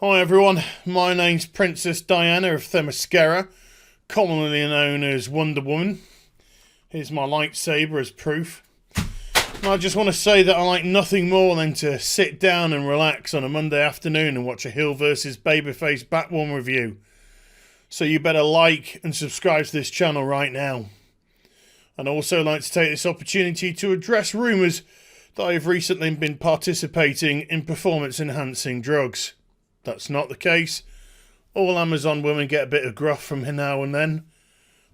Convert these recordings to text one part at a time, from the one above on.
Hi everyone, my name's Princess Diana of Themyscira, commonly known as Wonder Woman. Here's my lightsaber as proof. And I just want to say that I like nothing more than to sit down and relax on a Monday afternoon and watch a HeelvsBabyface Batwoman review. So you better like and subscribe to this channel right now. I'd also like to take this opportunity to address rumours that I've recently been participating in performance-enhancing drugs. That's not the case. All Amazon women get a bit of gruff from now and then.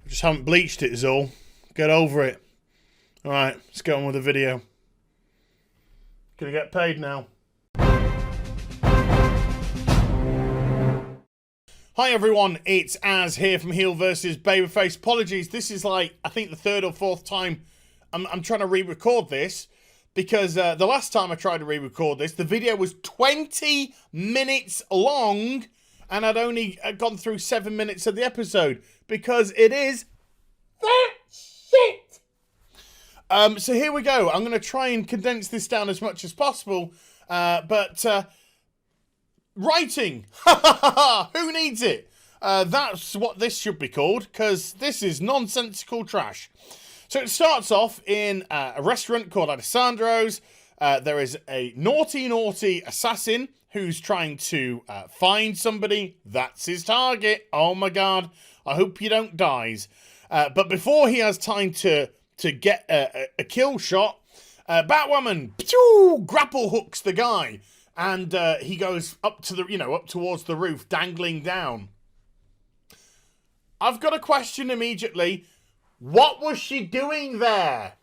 I just haven't bleached it is all. Get over it. Alright, let's get on with the video. Gonna get paid now. Hi everyone, it's Az here from HeelvsBabyface. Apologies, this is like, I think the third or fourth time I'm trying to re-record this. Because the last time I tried to re-record this, the video was 20 minutes long, and I'd only gone through 7 minutes of the episode, because it is that shit! So here we go. I'm going to try and condense this down as much as possible, but writing, who needs it? That's what this should be called, because this is nonsensical trash. So it starts off in a restaurant called Alessandro's. There is a naughty assassin who's trying to find somebody. That's his target. Oh my god. I hope you don't die. But before he has time to get a kill shot, Batwoman grapple hooks the guy. And he goes up to the, up towards the roof, dangling down. I've got a question immediately. What was she doing there?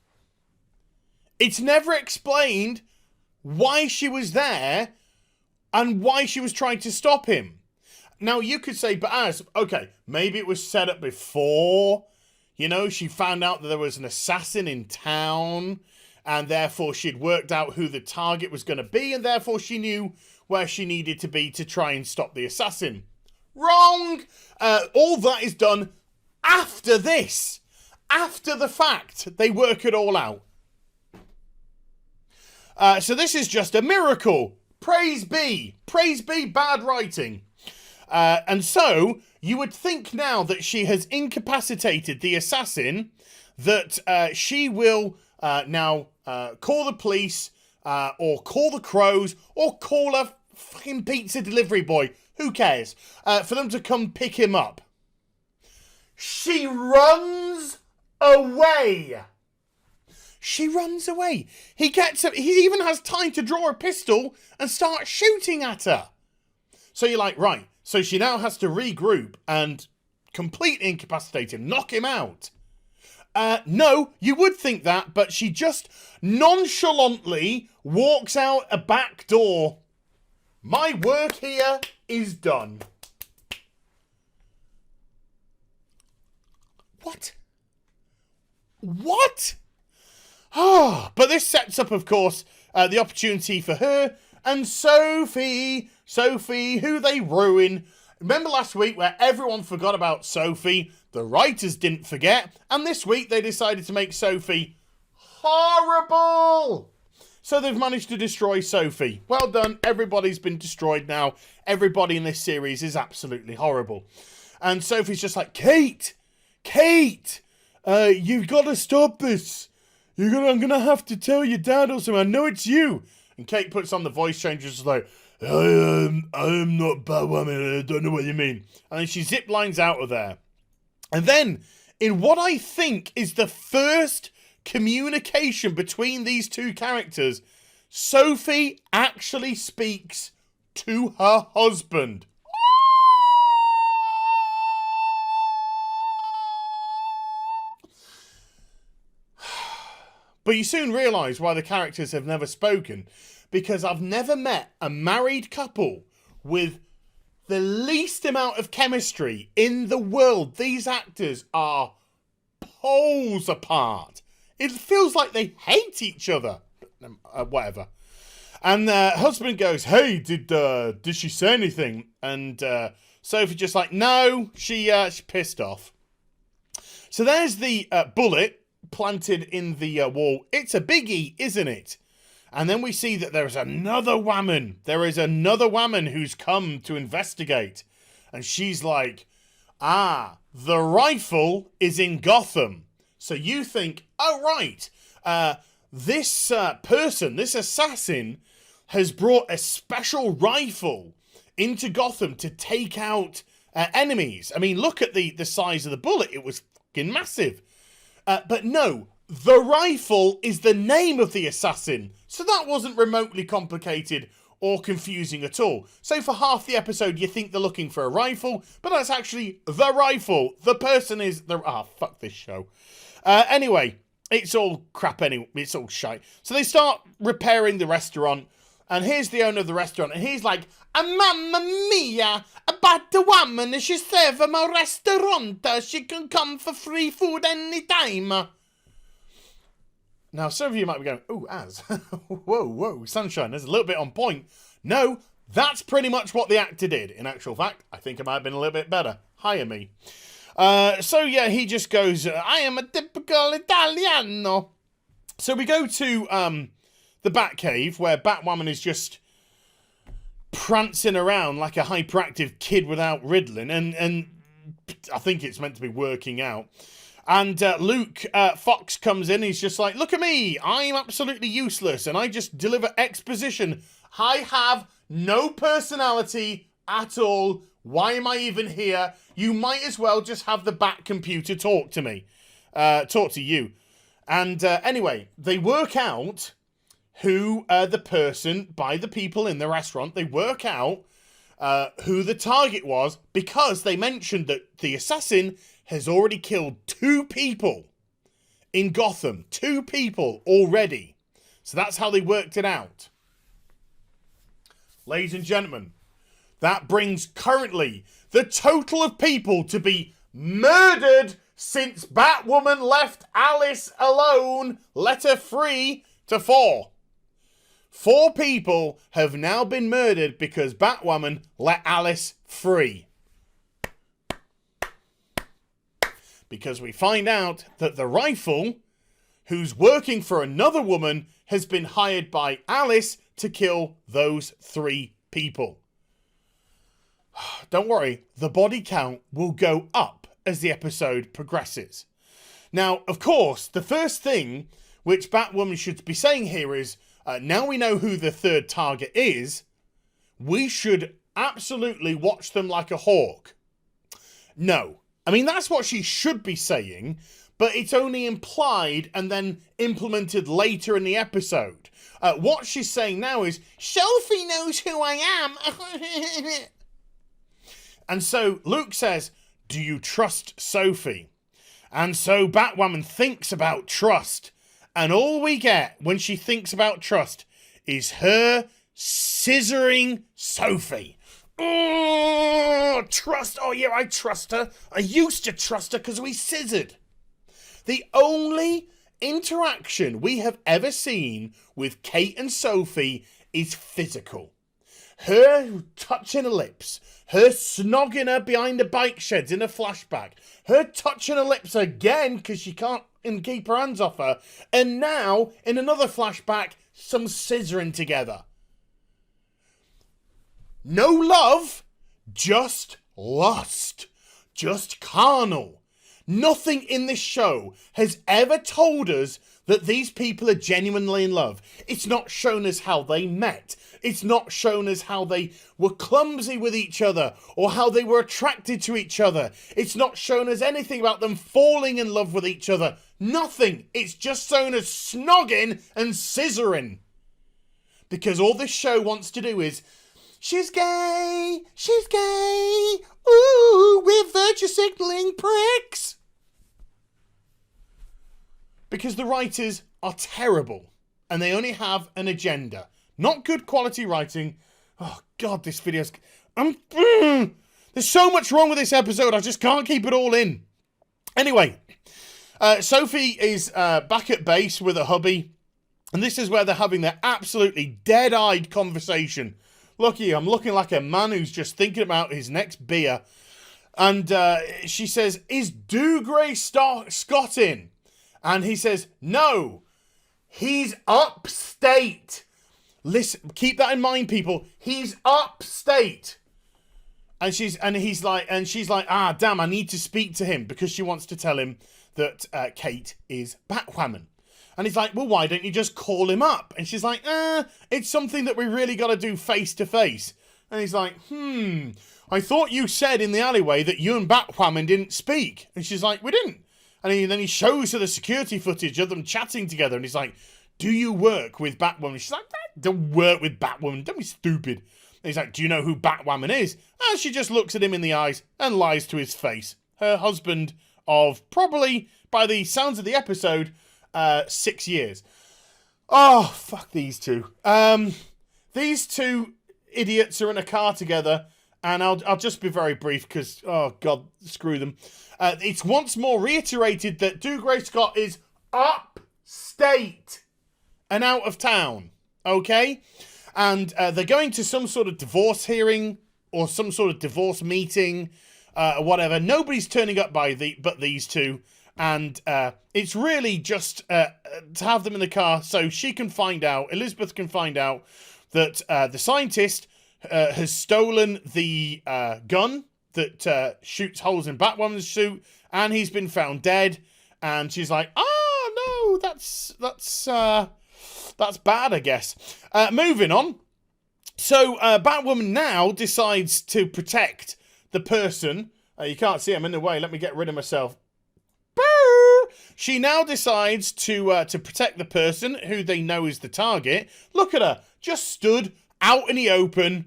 It's never explained why she was there and why she was trying to stop him. Now, you could say, but as, okay, maybe it was set up before. She found out that there was an assassin in town and therefore she'd worked out who the target was going to be and therefore she knew where she needed to be to try and stop the assassin. Wrong! All that is done after this. After the fact, they work it all out. So this is just a miracle. Praise be. Praise be bad writing. And so, you would think now that she has incapacitated the assassin, that she will now call the police, or call the crows, or call a fucking pizza delivery boy. Who cares? For them to come pick him up. She runs away. She runs away. He even has time to draw a pistol and start shooting at her. So you're like, right, so she now has to regroup and completely incapacitate him, knock him out. No, you would think that, but she just nonchalantly walks out a back door. My work here is done. What? What? But this sets up, of course, the opportunity for her and Sophie. Sophie, who they ruin. Remember last week where everyone forgot about Sophie? The writers didn't forget. And this week they decided to make Sophie horrible. So they've managed to destroy Sophie. Well done. Everybody's been destroyed now. Everybody in this series is absolutely horrible. And Sophie's just like, Kate! You've got to stop this. I'm going to have to tell your dad or something. I know it's you. And Kate puts on the voice changer, just like, I am not Batwoman. I don't know what you mean. And then she zip lines out of there. And then, in what I think is the first communication between these two characters, Sophie actually speaks to her husband. But you soon realise why the characters have never spoken, because I've never met a married couple with the least amount of chemistry in the world. These actors are poles apart. It feels like they hate each other. Whatever. And the husband goes, hey, did she say anything? And Sophie just like, no, she pissed off. So there's the bullet planted in the wall. It's a biggie, isn't it? And then we see that there is another woman. There is another woman who's come to investigate. And she's like, the rifle is in Gotham. So you think, oh, right, this person, this assassin, has brought a special rifle into Gotham to take out enemies. I mean, look at the size of the bullet. It was fucking massive. But no, the rifle is the name of the assassin. So that wasn't remotely complicated or confusing at all. So for half the episode, you think they're looking for a rifle, but that's actually the rifle. The person is the... fuck this show. Anyway, it's all crap anyway. It's all shite. So they start repairing the restaurant, and here's the owner of the restaurant, and he's like, Mamma mia, about the woman, she serve my restaurant. She can come for free food anytime. Now, some of you might be going, ooh, Az. whoa, sunshine, there's a little bit on point. No, that's pretty much what the actor did. In actual fact, I think it might have been a little bit better. Hire me. So, yeah, he just goes, I am a typical Italiano. So we go to the Batcave, where Batwoman is just prancing around like a hyperactive kid without Ritalin, and I think it's meant to be working out. And Luke Fox comes in. He's just like, look at me. I'm absolutely useless. And I just deliver exposition. I have no personality at all. Why am I even here? You might as well just have the Bat computer talk to me. Talk to you. And anyway, they work out who the person, by the people in the restaurant, they work out who the target was, because they mentioned that the assassin has already killed 2 people in Gotham. 2 people already. So that's how they worked it out. Ladies and gentlemen, that brings currently the total of people to be murdered since Batwoman left Alice alone, let her free, to 4. 4 people have now been murdered because Batwoman let Alice free. Because we find out that the rifle, who's working for another woman, has been hired by Alice to kill those 3 people. Don't worry, the body count will go up as the episode progresses. Now, of course, the first thing which Batwoman should be saying here is, now we know who the 3rd target is, we should absolutely watch them like a hawk. No. I mean, that's what she should be saying, but it's only implied and then implemented later in the episode. What she's saying now is, Sophie knows who I am. And so Luke says, do you trust Sophie? And so Batwoman thinks about trust. And all we get when she thinks about trust is her scissoring Sophie. Oh, trust. Oh, yeah, I trust her. I used to trust her because we scissored. The only interaction we have ever seen with Kate and Sophie is physical. Her touching her lips, her snogging her behind the bike sheds in a flashback, her touching her lips again because she can't keep her hands off her, and now, in another flashback, some scissoring together. No love, just lust, just carnal. Nothing in this show has ever told us that these people are genuinely in love. It's not shown us how they met. It's not shown us how they were clumsy with each other or how they were attracted to each other. It's not shown us anything about them falling in love with each other. Nothing. It's just shown us snogging and scissoring. Because all this show wants to do is, she's gay, ooh, we're virtue signaling pricks. Because the writers are terrible and they only have an agenda. Not good quality writing. Oh, God, this video's... There's so much wrong with this episode, I just can't keep it all in. Anyway, Sophie is back at base with her hubby, and this is where they're having their absolutely dead-eyed conversation. Lucky, I'm looking like a man who's just thinking about his next beer. And she says, is Dougray Scott in? And he says, no, he's upstate. Listen, keep that in mind, people. He's upstate. And she's like, ah, damn, I need to speak to him, because she wants to tell him that Kate is Batwoman. And he's like, well, why don't you just call him up? And she's like, it's something that we really got to do face to face. And he's like, I thought you said in the alleyway that you and Batwoman didn't speak. And she's like, we didn't. And then he shows her the security footage of them chatting together. And he's like, do you work with Batwoman? She's like, don't work with Batwoman. Don't be stupid. And he's like, do you know who Batwoman is? And she just looks at him in the eyes and lies to his face. Her husband of probably, by the sounds of the episode, 6 years. Oh, fuck these two. These two idiots are in a car together, and I'll just be very brief because, oh God, screw them. It's once more reiterated that Dougray Scott is upstate and out of town, okay? And they're going to some sort of divorce hearing or some sort of divorce meeting, or whatever. Nobody's turning up but these two. And it's really just to have them in the car so she can find out, Elizabeth can find out, that the scientist has stolen the gun that shoots holes in Batwoman's suit, and he's been found dead. And she's like, oh, no, that's bad, I guess. Moving on. So Batwoman now decides to protect the person. You can't see him in the way. Let me get rid of myself. She now decides to protect the person who they know is the target. Look at her, just stood out in the open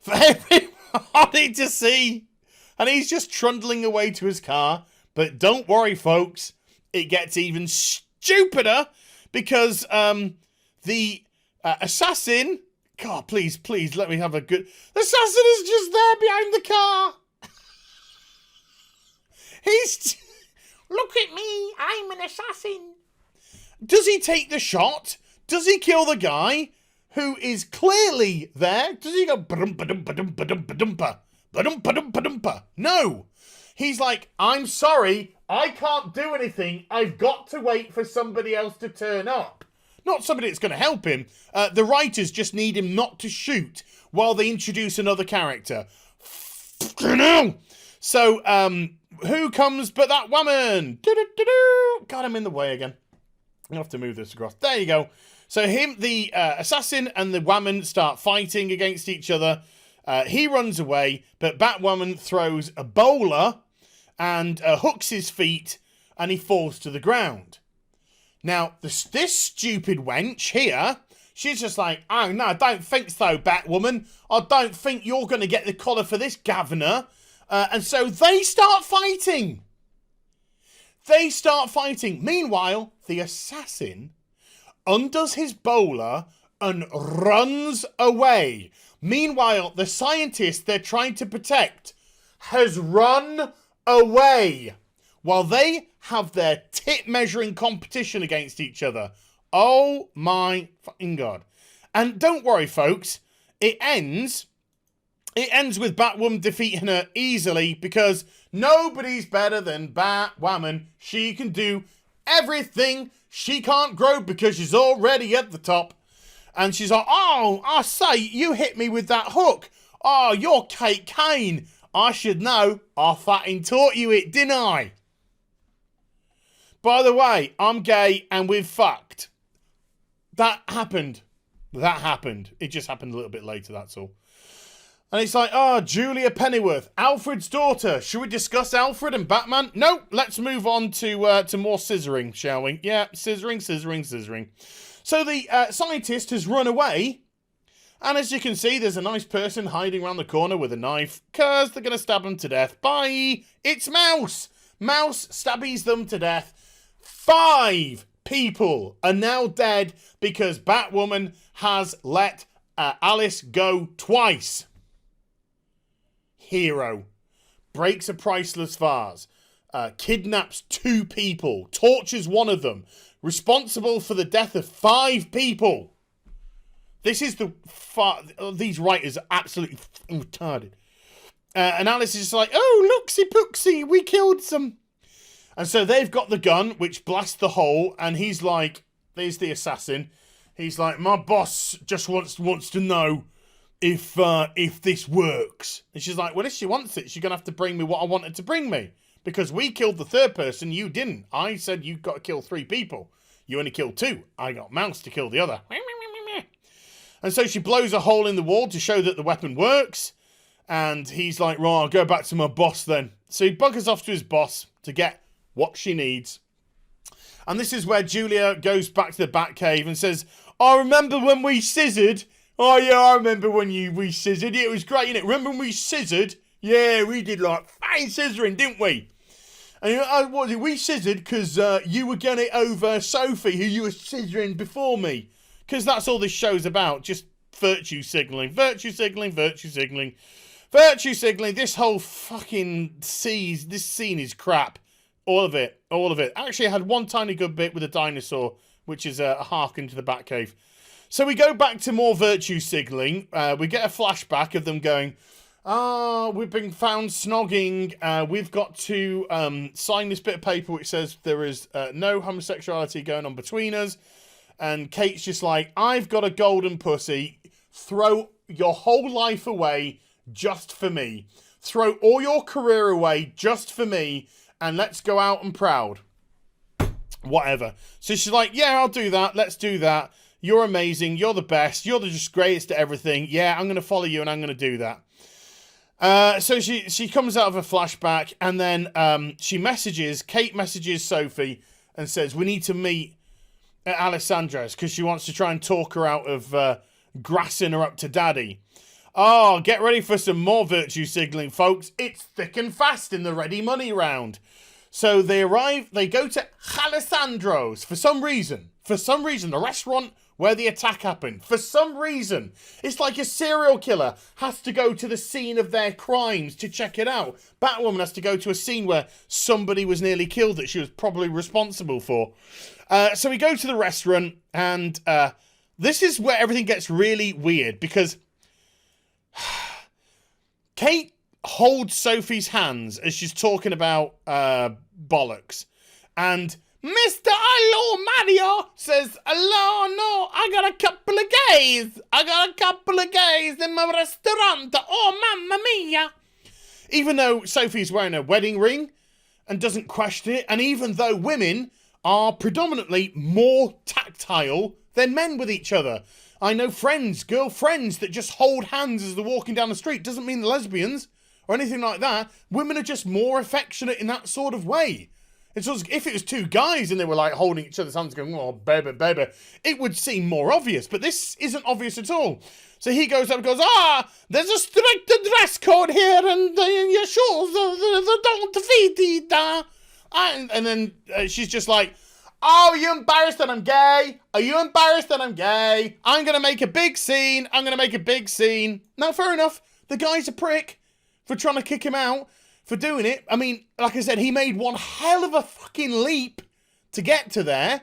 for everybody to see. And he's just trundling away to his car. But don't worry, folks. It gets even stupider because the assassin... God, please, let me have a good... The assassin is just there behind the car. He's... Look at me, I'm an assassin. Does he take the shot? Does he kill the guy who is clearly there? Does he go ba-dum-ba-dum-ba-dum-ba-dum-ba? Ba-dum-ba-dum-ba-dum-ba? No. He's like, I'm sorry, I can't do anything. I've got to wait for somebody else to turn up. Not somebody that's going to help him. The writers just need him not to shoot while they introduce another character. Fucking hell. So, who comes but that woman? God, I'm in the way again. I have to move this across. There you go. So the assassin and the woman start fighting against each other. He runs away, but Batwoman throws a bowler and hooks his feet, and he falls to the ground. Now, this stupid wench here, she's just like, oh no, I don't think so, Batwoman. I don't think you're going to get the collar for this, governor. And so they start fighting. Meanwhile, the assassin undoes his bowler and runs away. Meanwhile, the scientist they're trying to protect has run away while they have their tit measuring competition against each other. Oh my fucking God. And don't worry, folks. It ends with Batwoman defeating her easily because nobody's better than Batwoman. She can do everything. She can't grow because she's already at the top. And she's like, oh, I say, you hit me with that hook. Oh, you're Kate Kane. I should know. I fucking taught you it, didn't I? By the way, I'm gay and we've fucked. That happened. It just happened a little bit later, that's all. And it's like, Julia Pennyworth, Alfred's daughter. Should we discuss Alfred and Batman? No, let's move on to more scissoring, shall we? Yeah, scissoring. So the scientist has run away. And as you can see, there's a nice person hiding around the corner with a knife. Because they're going to stab him to death. Bye! It's Mouse! Mouse stabbies them to death. 5 people are now dead because Batwoman has let Alice go twice. Hero. Breaks a priceless vase. Kidnaps 2 people. Tortures one of them. Responsible for the death of 5 people. This is these writers are absolutely retarded. And Alice is just like, oh, looksy pooksy, we killed some. And so they've got the gun, which blasts the hole, and he's like, there's the assassin. He's like, my boss just wants to know if this works. And she's like, well, if she wants it, she's going to have to bring me what I wanted to bring me. Because we killed the third person, you didn't. I said you've got to kill 3 people. You only killed 2. I got Mouse to kill the other. And so she blows a hole in the wall to show that the weapon works. And he's like, right, I'll go back to my boss then. So he buggers off to his boss to get what she needs. And this is where Julia goes back to the Batcave and says, I remember when we scissored. Oh, yeah, I remember when we scissored. It was great, innit? Remember when we scissored? Yeah, we did like fine scissoring, didn't we? And what was it? We scissored because you were getting it over Sophie, who you were scissoring before me. Because that's all this show's about. Just virtue signalling. Virtue signalling, virtue signalling. Virtue signalling. This whole fucking this scene is crap. All of it. All of it. Actually, I had one tiny good bit with a dinosaur, which is a harken to the Batcave. So we go back to more virtue signalling. We get a flashback of them going, we've been found snogging. We've got to sign this bit of paper which says there is no homosexuality going on between us. And Kate's just like, I've got a golden pussy. Throw your whole life away just for me. Throw all your career away just for me. And let's go out and proud. Whatever. So she's like, yeah, I'll do that. Let's do that. You're amazing. You're the best. You're the just greatest at everything. Yeah, I'm going to follow you and I'm going to do that. So she comes out of a flashback and then Kate messages Sophie and says, we need to meet at Alessandra's because she wants to try and talk her out of grassing her up to daddy. Oh, get ready for some more virtue signaling, folks. It's thick and fast in the ready money round. So they go to Alessandro's for some reason, the restaurant where the attack happened. For some reason, it's like a serial killer has to go to the scene of their crimes to check it out. Batwoman has to go to a scene where somebody was nearly killed that she was probably responsible for. So we go to the restaurant, and this is where everything gets really weird, because Kate holds Sophie's hands as she's talking about bollocks, and Mr. Hello Mario says, hello, no, I got a couple of gays in my restaurant. Oh, mamma mia. Even though Sophie's wearing a wedding ring and doesn't question it, and even though women are predominantly more tactile than men with each other. I know girlfriends that just hold hands as they're walking down the street. Doesn't mean they're lesbians or anything like that. Women are just more affectionate in that sort of way. It's just, if it was 2 guys and they were like holding each other's hands going, oh, baby, baby, it would seem more obvious. But this isn't obvious at all. So he goes up and goes, there's a strict dress code here and your shoes, they don't fit it. And then she's just like, oh, are you embarrassed that I'm gay? Are you embarrassed that I'm gay? I'm going to make a big scene. No, fair enough. The guy's a prick for trying to kick him out for doing it. I mean, like I said, he made one hell of a fucking leap to get to there.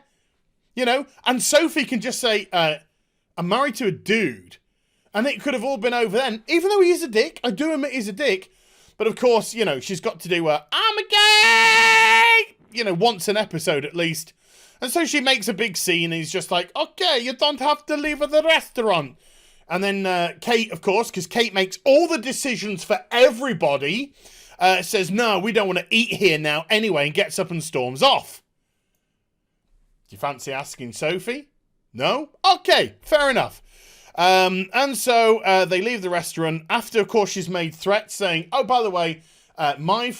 You know? And Sophie can just say, I'm married to a dude. And it could have all been over then. Even though he is a dick. I do admit he's a dick. But of course, you know, she's got to do I'm a gay! You know, once an episode at least. And so she makes a big scene and he's just like, okay, you don't have to leave the restaurant. And then Kate, of course, because Kate makes all the decisions for everybody, says, no, we don't want to eat here now anyway, and gets up and storms off. Do you fancy asking Sophie? No? Okay, fair enough. And so they leave the restaurant after, of course, she's made threats saying, oh, by the way, my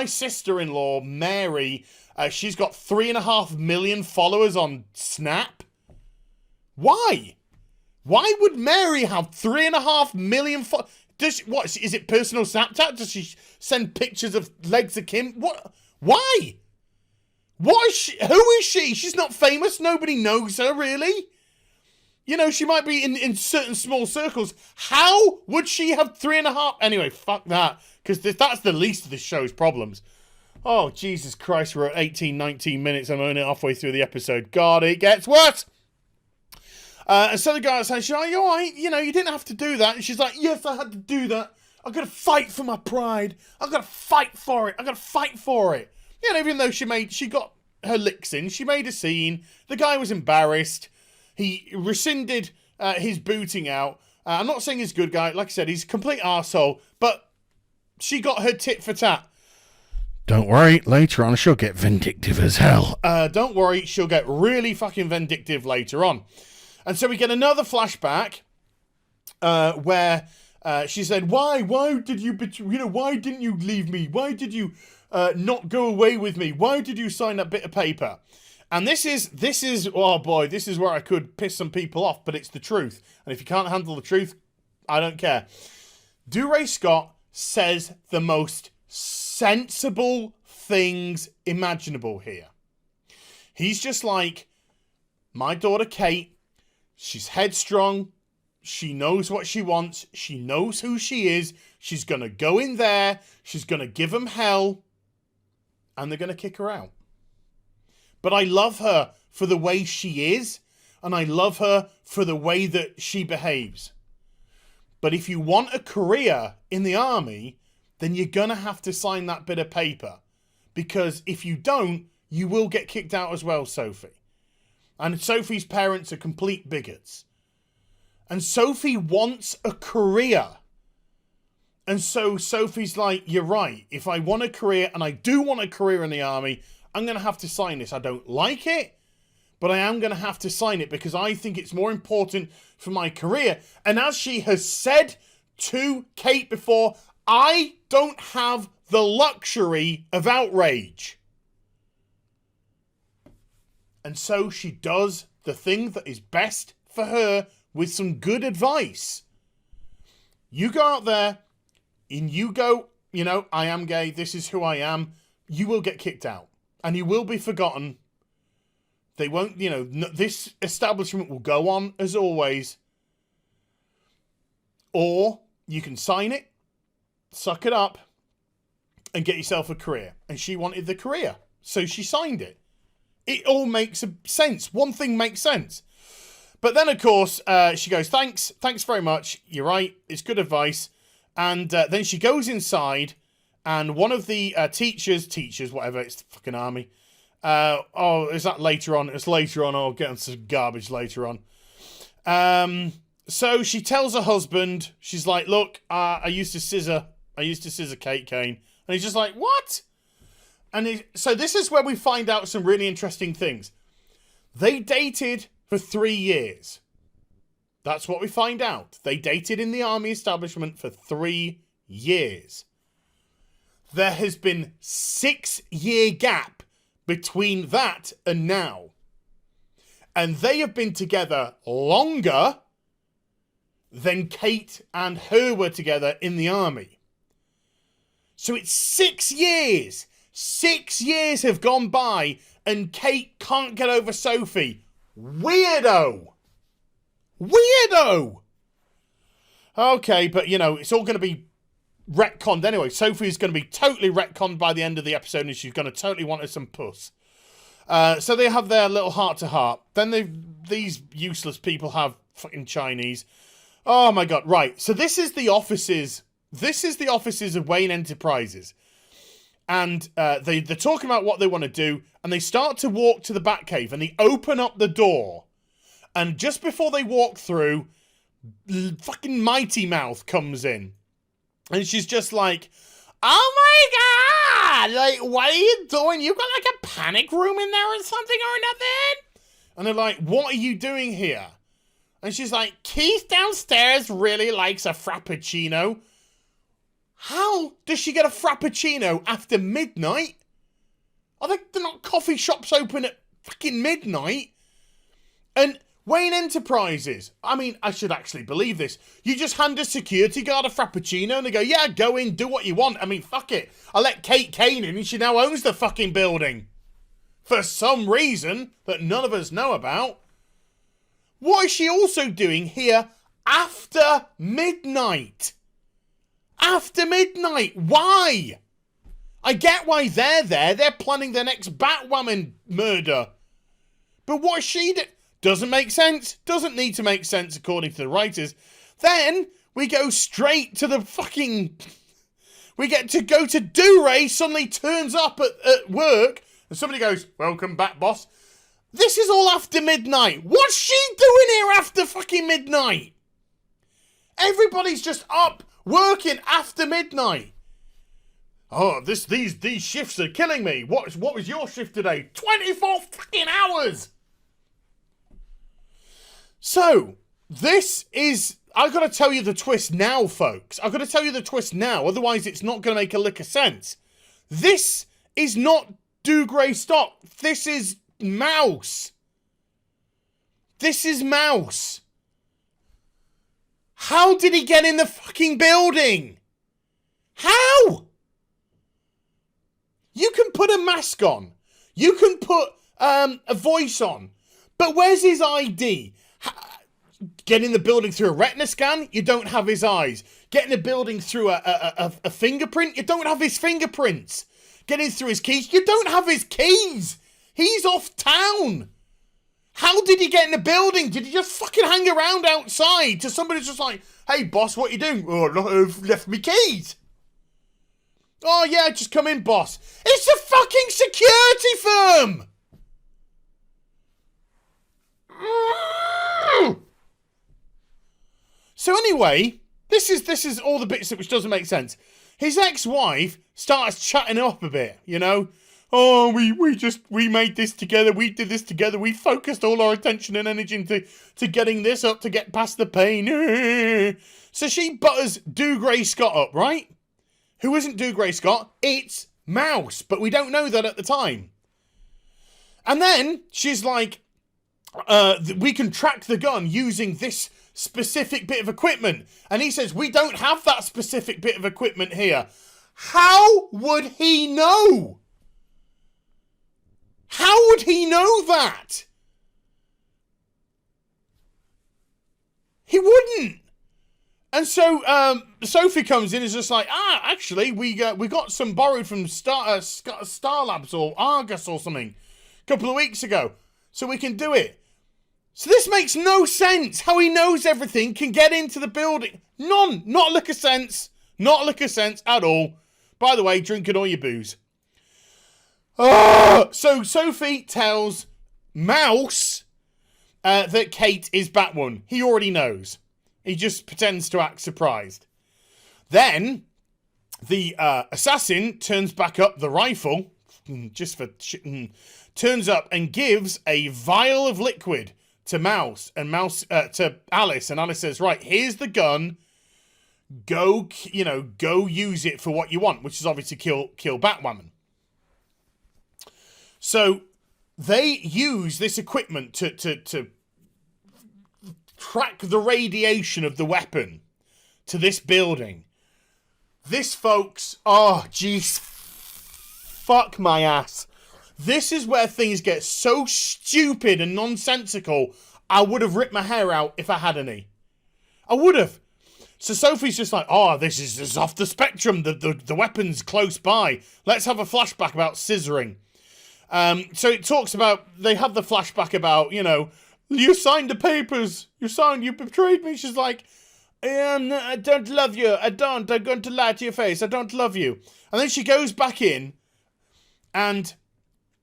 sister-in-law, Mary, she's got 3.5 million followers on Snap. Why? Why would Mary have 3.5 million followers? What, is it personal Snapchat? Does she send pictures of legs of Kim? What? Why? What is she? Who is she? She's not famous. Nobody knows her, really. You know, she might be in certain small circles. How would she have 3.5? Anyway, fuck that. Because that's the least of this show's problems. Oh, Jesus Christ, we're at 18, 19 minutes. I'm only halfway through the episode. God, it gets worse. And so the guy says, are you all right? You know, you didn't have to do that. And she's like, yes, I had to do that. I've got to fight for my pride. I've got to fight for it. You know, even though she got her licks in, she made a scene. The guy was embarrassed. He rescinded his booting out. I'm not saying he's a good guy. Like I said, he's a complete arsehole. But she got her tit for tat. Don't worry, later on she'll get vindictive as hell. Don't worry, she'll get really fucking vindictive later on. And so we get another flashback where she said, why did you, why didn't you leave me? Why did you not go away with me? Why did you sign that bit of paper? And this is, oh boy, this is where I could piss some people off, but it's the truth. And if you can't handle the truth, I don't care. DeRay Scott says the most sensible things imaginable here. He's just like, my daughter Kate, she's headstrong, she knows what she wants, she knows who she is, she's gonna go in there, she's gonna give them hell, and they're gonna kick her out. But I love her for the way she is, and I love her for the way that she behaves. But if you want a career in the army, then you're going to have to sign that bit of paper. Because if you don't, you will get kicked out as well, Sophie. And Sophie's parents are complete bigots. And Sophie wants a career. And so Sophie's like, you're right. If I want a career, and I do want a career in the army, I'm going to have to sign this. I don't like it, but I am going to have to sign it because I think it's more important for my career. And as she has said to Kate before, I don't have the luxury of outrage. And so she does the thing that is best for her with some good advice. You go out there and you go, I am gay, this is who I am. You will get kicked out and you will be forgotten. They won't, this establishment will go on as always. Or you can sign it, suck it up, and get yourself a career. And she wanted the career, so she signed it. It all makes sense. One thing makes sense. But then, of course, she goes, thanks very much. You're right. It's good advice. And then she goes inside, and one of the teachers, whatever, it's the fucking army. Is that later on? It's later on. I'll get on some garbage later on. So she tells her husband, she's like, look, I used to scissor Kate Kane. And he's just like, what? And so this is where we find out some really interesting things. They dated for 3 years. That's what we find out. They dated in the army establishment for 3 years. There has been 6-year gap between that and now. And they have been together longer than Kate and her were together in the army. So it's 6 years. 6 years have gone by and Kate can't get over Sophie. Weirdo. Okay, but it's all going to be retconned anyway. Sophie's going to be totally retconned by the end of the episode and she's going to totally want her some puss. So they have their little heart-to-heart. Then these useless people have fucking Chinese. Oh my god, right. So this is the offices. This is the offices of Wayne Enterprises. And they're talking about what they want to do. And they start to walk to the Batcave. And they open up the door. And just before they walk through, fucking Mighty Mouth comes in. And she's just like, oh my god! Like, what are you doing? You got like a panic room in there or something or nothing? And they're like, what are you doing here? And she's like, Keith downstairs really likes a frappuccino. How does she get a frappuccino after midnight? Are there not coffee shops open at fucking midnight? And Wayne Enterprises, I mean, I should actually believe this. You just hand a security guard a frappuccino and they go, yeah, go in, do what you want. I mean, fuck it. I let Kate Kane in and she now owns the fucking building. For some reason that none of us know about. What is she also doing here after midnight? After midnight? Why? I get why they're there. They're planning the next Batwoman murder. But what is she doing? Doesn't make sense. Doesn't need to make sense according to the writers. Then we go straight to the fucking... We get to go to DeRay suddenly turns up at work and somebody goes, welcome back, boss. This is all after midnight. What's she doing here after fucking midnight? Everybody's just up working after midnight. Oh, these shifts are killing me. What was your shift today? 24 fucking hours. So, this is... I've got to tell you the twist now, folks. I've got to tell you the twist now. Otherwise, it's not going to make a lick of sense. This is not Do-Grey Stock. This is Mouse. This is Mouse. How did he get in the fucking building? How? You can put a mask on. You can put a voice on. But where's his ID? Get in the building through a retina scan? You don't have his eyes. Get in the building through a fingerprint? You don't have his fingerprints. Get in through his keys? You don't have his keys. He's off town. How did he get in the building? Did he just fucking hang around outside to somebody just like, hey, boss, what you doing? Oh, I've left me keys. Oh, yeah, just come in, boss. It's a fucking security firm. So anyway, this is all the bits which doesn't make sense. His ex-wife starts chatting up a bit, you know. Oh, we made this together. We did this together. We focused all our attention and energy into getting this up to get past the pain. So she butters Do-Grey Scott up, right? Who isn't Do-Grey Scott? It's Mouse, but we don't know that at the time. And then she's like, we can track the gun using this specific bit of equipment. And he says, we don't have that specific bit of equipment here. How would he know? How would he know that? He wouldn't. And so Sophie comes in and is just like, actually, we got some borrowed from Star Labs or Argus or something a couple of weeks ago, so we can do it. So this makes no sense. How he knows everything, can get into the building. None. Not a lick of sense. Not a lick of sense at all. By the way, drinking all your booze. So Sophie tells Mouse that Kate is Batwoman. He already knows. He just pretends to act surprised. Then the assassin turns back up the rifle, turns up and gives a vial of liquid to Mouse and to Alice, and Alice says, "Right, here's the gun. Go use it for what you want," which is obviously kill Batwoman. So they use this equipment to track the radiation of the weapon to this building. This, folks, oh, jeez, fuck my ass. This is where things get so stupid and nonsensical, I would have ripped my hair out if I had any. I would have. So Sophie's just like, oh, this is off the spectrum. The weapon's close by. Let's have a flashback about scissoring. So it talks about, they have the flashback about, you signed the papers. You betrayed me. She's like, I don't love you. I'm going to lie to your face. I don't love you. And then she goes back in and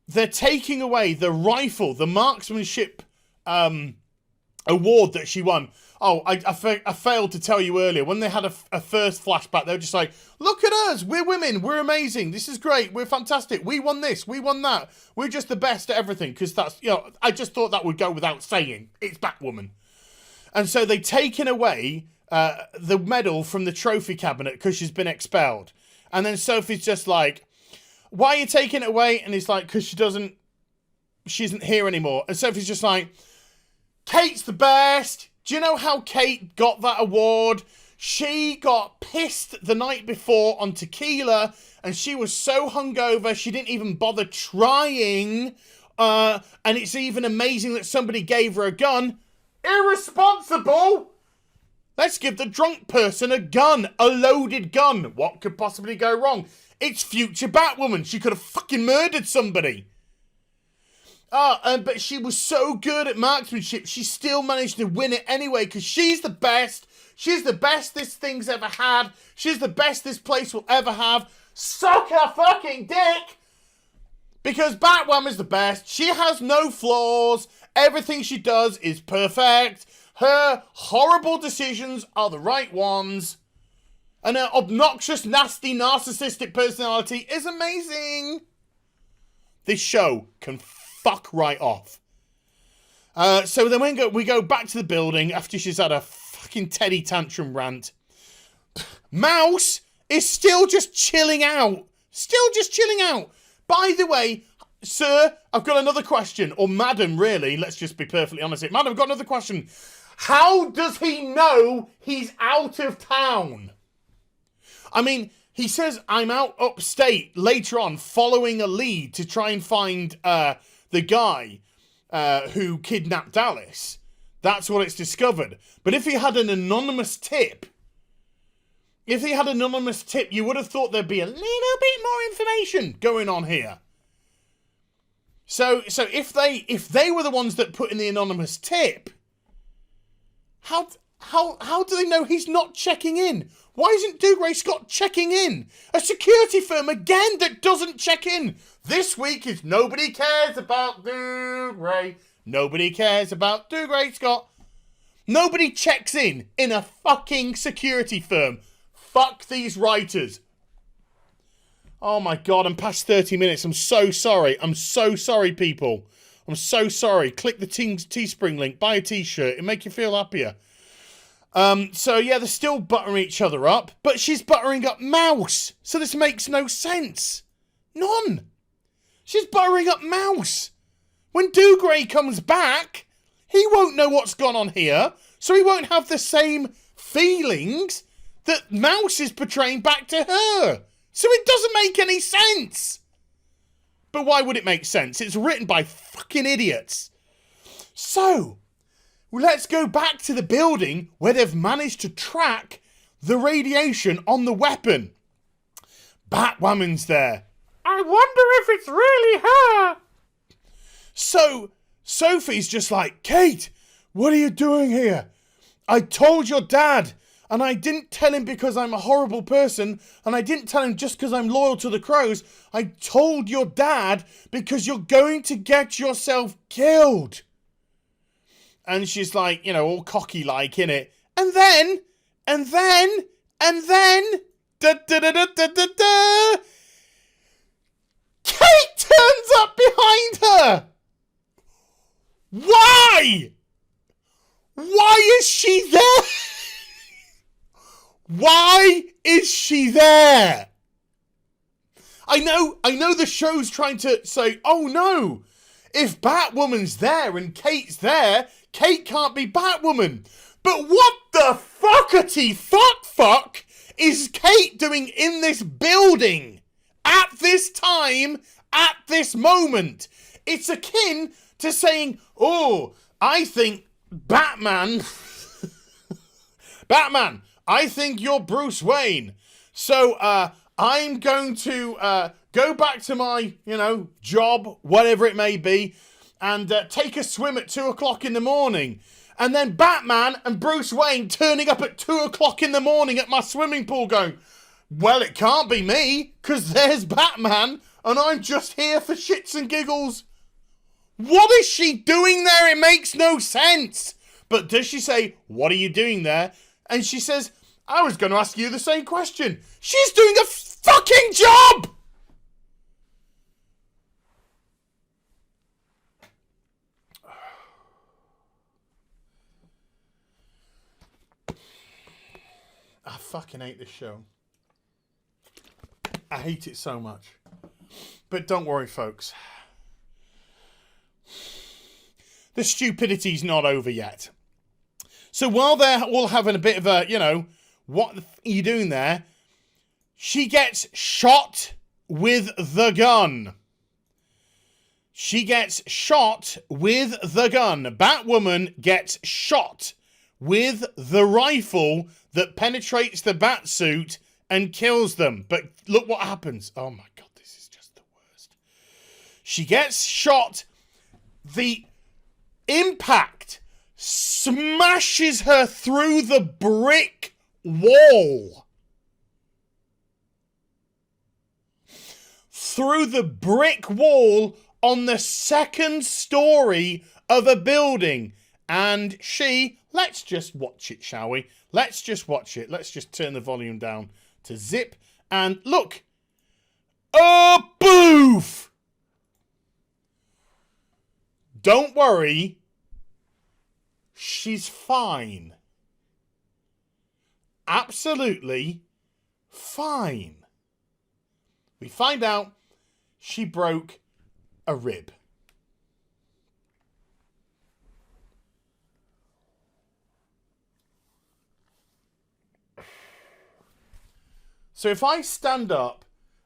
they're taking away the rifle, the marksmanship award that she won. Oh, I failed to tell you earlier. When they had a first flashback, they were just like, look at us. We're women. We're amazing. This is great. We're fantastic. We won this. We won that. We're just the best at everything. Because that's, I just thought that would go without saying. It's Batwoman. And so they've taken away the medal from the trophy cabinet because she's been expelled. And then Sophie's just like, why are you taking it away? And it's like, because she isn't here anymore. And Sophie's just like, Kate's the best. Do you know how Kate got that award? She got pissed the night before on tequila, and she was so hungover she didn't even bother trying. And it's even amazing that somebody gave her a gun. Irresponsible! Let's give the drunk person a gun, a loaded gun. What could possibly go wrong? It's future Batwoman. She could have fucking murdered somebody. But she was so good at marksmanship, she still managed to win it anyway, because she's the best. She's the best this thing's ever had. She's the best this place will ever have. Suck her fucking dick! Because Batwoman's the best. She has no flaws. Everything she does is perfect. Her horrible decisions are the right ones. And her obnoxious, nasty, narcissistic personality is amazing. This show can fuck right off. So then we go back to the building after she's had a fucking Teddy tantrum rant. Mouse is still just chilling out. By the way, sir, I've got another question. Or madam, really. Let's just be perfectly honest here. Madam, I've got another question. How does he know he's out of town? I mean, he says, I'm out upstate later on following a lead to try and find the guy who kidnapped Alice. That's what it's discovered. But if he had an anonymous tip, you would have thought there'd be a little bit more information going on here. So if they were the ones that put in the anonymous tip, how do they know he's not checking in? Why isn't Dougray Scott checking in? A security firm again that doesn't check in. This week is nobody cares about Dougray. Nobody cares about Dougray Scott. Nobody checks in a fucking security firm. Fuck these writers. Oh my God, I'm past 30 minutes. I'm so sorry. I'm so sorry, people. I'm so sorry. Click the Teespring link. Buy a t-shirt. It'll make you feel happier. So yeah, they're still buttering each other up, but she's buttering up Mouse. So this makes no sense. None. She's buttering up Mouse. When Dougray comes back, he won't know what's gone on here, so he won't have the same feelings that Mouse is portraying back to her. So it doesn't make any sense. But why would it make sense? It's written by fucking idiots. So, let's go back to the building where they've managed to track the radiation on the weapon. Batwoman's there. I wonder if it's really her. So, Sophie's just like, Kate, what are you doing here? I told your dad, and I didn't tell him because I'm a horrible person, and I didn't tell him just because I'm loyal to the Crows. I told your dad because you're going to get yourself killed. And she's like, you know, all cocky like, innit? And then, Kate turns up behind her! Why? Why is she there? Why is she there? I know the show's trying to say, oh no, if Batwoman's there and Kate's there, Kate can't be Batwoman. But what the fuckity fuck is Kate doing in this building at this time, at this moment? It's akin to saying, oh, I think Batman, I think you're Bruce Wayne. So, I'm going to go back to my, job, whatever it may be, and take a swim at 2 o'clock in the morning. And then Batman and Bruce Wayne turning up at 2 o'clock in the morning at my swimming pool going, well, it can't be me, because there's Batman, and I'm just here for shits and giggles. What is she doing there? It makes no sense. But does she say, what are you doing there? And she says, I was going to ask you the same question. She's doing a fucking job! I fucking hate this show. I hate it so much. But don't worry, folks. The stupidity's not over yet. So while they're all having a bit of a, what are you doing there? She gets shot with the gun. She gets shot with the gun. Batwoman gets shot with the rifle that penetrates the batsuit and kills them. But look what happens. Oh my God, this is just the worst. She gets shot. The impact smashes her through the brick wall. through the brick wall on the second story of a building. And let's just watch it, shall we? Let's just watch it. Let's just turn the volume down to zip. And look. A boof! Don't worry. She's fine. Absolutely fine. We find out she broke a rib. So if I stand up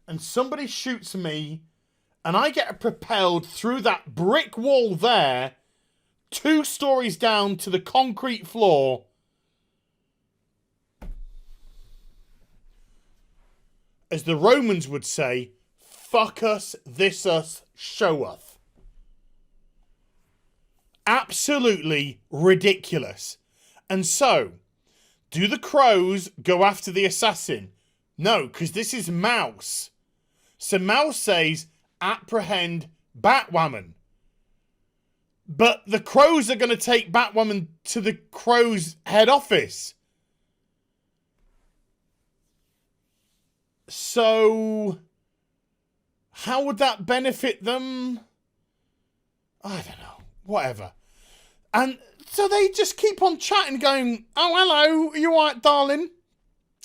and somebody shoots me and I get propelled through that brick wall there, 2 stories down to the concrete floor, as the Romans would say, fuck us, this us, show us. Absolutely ridiculous. And so, do the crows go after the assassin? No, because this is Mouse. So Mouse says, apprehend Batwoman. But the crows are going to take Batwoman to the crows' head office. So, how would that benefit them? I don't know. Whatever. And so they just keep on chatting, going, oh, hello, are you all right, darling?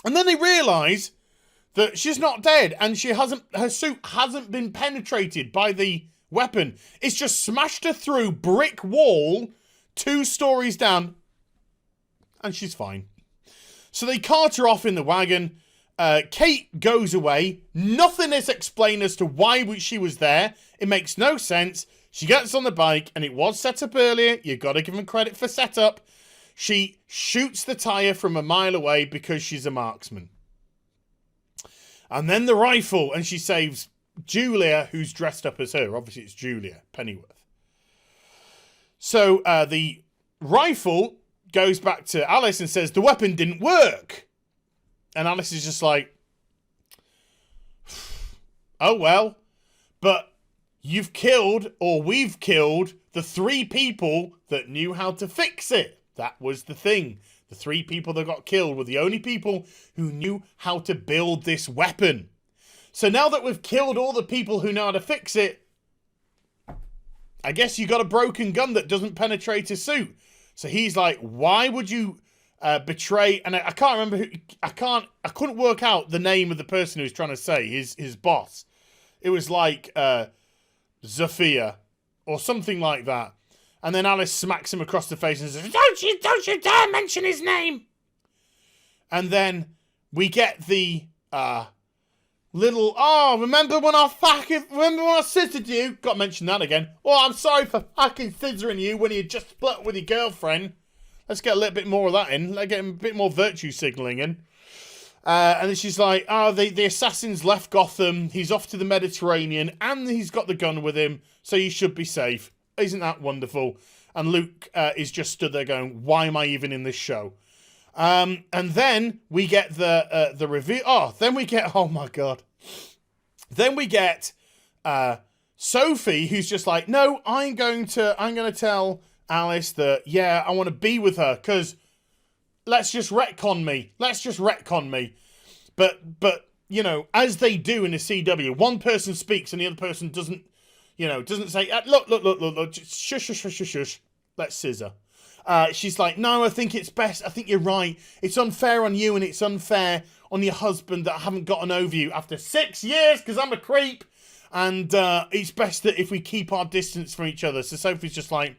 And then they realise that she's not dead and her suit hasn't been penetrated by the weapon. It's just smashed her through brick wall 2 stories down and she's fine. So they cart her off in the wagon. Kate goes away. Nothing is explained as to why she was there. It makes no sense. She gets on the bike and it was set up earlier. You got to give them credit for setup. She shoots the tyre from a mile away because she's a marksman. And then the rifle, and she saves Julia, who's dressed up as her. Obviously, it's Julia Pennyworth. So the rifle goes back to Alice and says, the weapon didn't work. And Alice is just like, oh, well, but you've killed, or we've killed, the 3 people that knew how to fix it. That was the thing. The 3 people that got killed were the only people who knew how to build this weapon. So now that we've killed all the people who know how to fix it, I guess you got a broken gun that doesn't penetrate a suit. So he's like, why would you betray? And I can't remember who. I couldn't work out the name of the person who was trying to say his boss. It was like Sophia or something like that. And then Alice smacks him across the face and says, don't you dare mention his name. And then we get the little, remember when I scissored you? Got to mention that again. Oh, I'm sorry for fucking scissoring you when you just split up with your girlfriend. Let's get a little bit more of that in. Let's get a bit more virtue signalling in. And then she's like, the assassin's left Gotham. He's off to the Mediterranean and he's got the gun with him. So you should be safe. Isn't that wonderful? And Luke is just stood there going, why am I even in this show? And then we get the reveal. Oh my God. Then we get Sophie, who's just like, no, I'm going to tell Alice that, yeah, I want to be with her because let's just retcon me. But, you know, as they do in the CW, one person speaks and the other person doesn't say, look, shush, let's scissor. She's like, no, I think it's best. I think you're right. It's unfair on you and it's unfair on your husband that I haven't gotten over you after 6 years because I'm a creep. And it's best that if we keep our distance from each other. So Sophie's just like,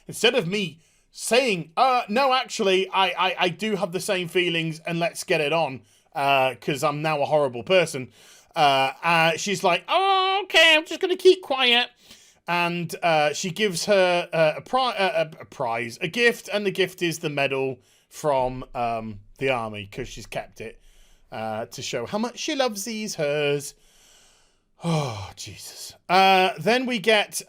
instead of me saying, no, actually, I do have the same feelings and let's get it on because I'm now a horrible person. She's like, oh, okay, I'm just going to keep quiet. And she gives her a gift, and the gift is the medal from the army because she's kept it to show how much she loves these hers. Oh, Jesus. Then we get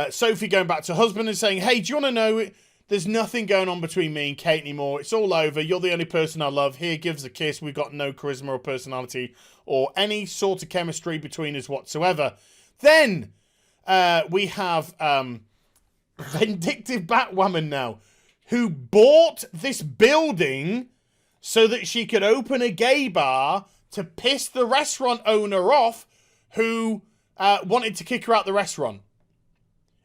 Sophie going back to her husband and saying, hey, do you want to know There's nothing going on between me and Kate anymore. It's all over. You're the only person I love. Here, gives a kiss. We've got no charisma or personality or any sort of chemistry between us whatsoever. Then we have vindictive Batwoman now, who bought this building so that she could open a gay bar to piss the restaurant owner off, who wanted to kick her out the restaurant.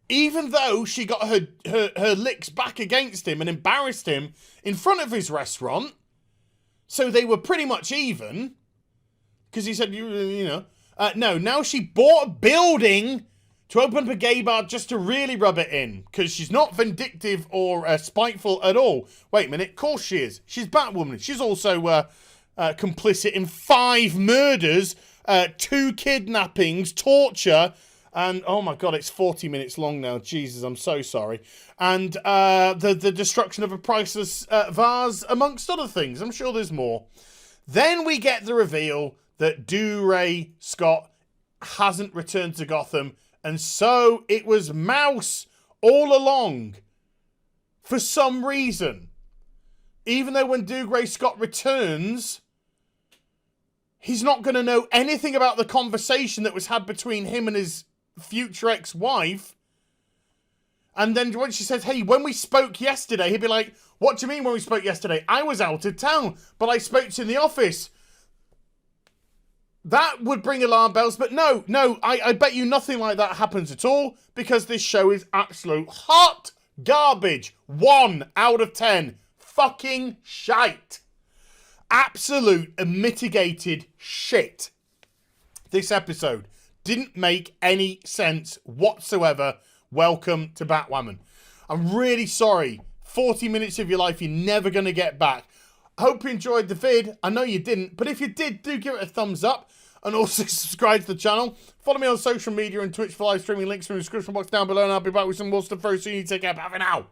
Even though she got her licks back against him and embarrassed him in front of his restaurant. So they were pretty much even. Because he said, you know. No, now she bought a building to open up a gay bar just to really rub it in. Because she's not vindictive or spiteful at all. Wait a minute, of course she is. She's Batwoman. She's also complicit in 5 murders, 2 kidnappings, torture, and oh my god, it's 40 minutes long now. Jesus, I'm so sorry. And the destruction of a priceless vase, amongst other things. I'm sure there's more. Then we get the reveal that Ray Scott hasn't returned to Gotham, and so it was Mouse all along. For some reason. Even though when Ray Scott returns, he's not going to know anything about the conversation that was had between him and his future ex-wife. And then when she says, hey, when we spoke yesterday, he'd be like, what do you mean when we spoke yesterday? I was out of town, but I spoke to you in the office. That would bring alarm bells, but no, I bet you nothing like that happens at all, because this show is absolute hot garbage. 1 out of 10. Fucking shite. Absolute mitigated shit. This episode didn't make any sense whatsoever. Welcome to Batwoman. I'm really sorry. 40 minutes of your life you're never going to get back. I hope you enjoyed the vid. I know you didn't, but if you did, do give it a thumbs up. And also subscribe to the channel. Follow me on social media and Twitch for live streaming. Links in the description box down below. And I'll be back with some more stuff very soon. You take care. Bye for now.